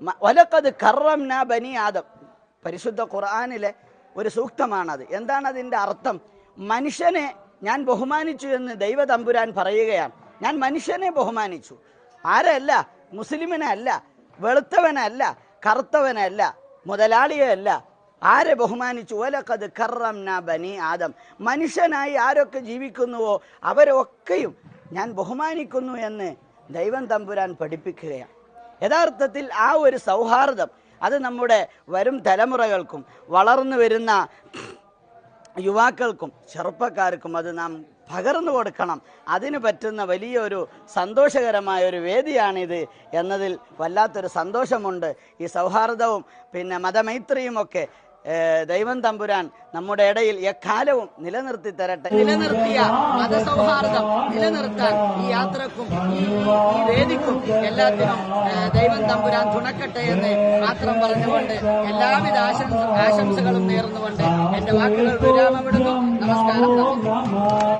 വലഖദ് കറംനാ ബനി ആദം, പരിശുദ്ധ ഖുർആനിലെ ഒരു സൂക്തമാണത്. എന്താണ് അതിൻ്റെ അർത്ഥം? മനുഷ്യനെ ഞാൻ ബഹുമാനിച്ചു എന്ന് ദൈവ തമ്പുരാൻ പറയുകയാണ്. ഞാൻ മനുഷ്യനെ ബഹുമാനിച്ചു. ആരല്ല? മുസ്ലിമിനെ അല്ല, വെളുത്തവനല്ല, കറുത്തവനല്ല, മുതലാളിയല്ല. ആരെ ബഹുമാനിച്ചു? വലഖദ് കറംനാ ബനി ആദം. മനുഷ്യനായി ആരൊക്കെ ജീവിക്കുന്നുവോ അവരൊക്കെയും ഞാൻ ബഹുമാനിക്കുന്നു എന്ന് ദൈവം തമ്പുരാൻ പഠിപ്പിക്കുകയാണ്. യഥാർത്ഥത്തിൽ ആ ഒരു സൗഹാർദ്ദം അത് നമ്മുടെ വരും തലമുറകൾക്കും വളർന്നു വരുന്ന യുവാക്കൾക്കും ചെറുപ്പക്കാർക്കും അത് നാം പകർന്നു കൊടുക്കണം. അതിന് പറ്റുന്ന വലിയൊരു സന്തോഷകരമായ ഒരു വേദിയാണിത് എന്നതിൽ വല്ലാത്തൊരു സന്തോഷമുണ്ട്. ഈ സൗഹാർദ്ദവും പിന്നെ മതമൈത്രിയുമൊക്കെ ദൈവം തമ്പുരാൻ നമ്മുടെ ഇടയിൽ എക്കാലവും നിലനിർത്തി തരട്ടെ. നിലനിർത്തിയ മതസൗഹാർദ്ദം നിലനിർത്താൻ ഈ യാത്രക്കും ഈ വേദിക്കും എല്ലാത്തിനും ദൈവം തമ്പുരാൻ തുണക്കട്ടെ എന്ന് മാത്രം പറഞ്ഞുകൊണ്ട് എല്ലാവിധ ആശംസകളും നേർന്നുകൊണ്ട് എന്റെ വാക്കുകൾ വിരാമമിടുന്നു. നമസ്കാരം.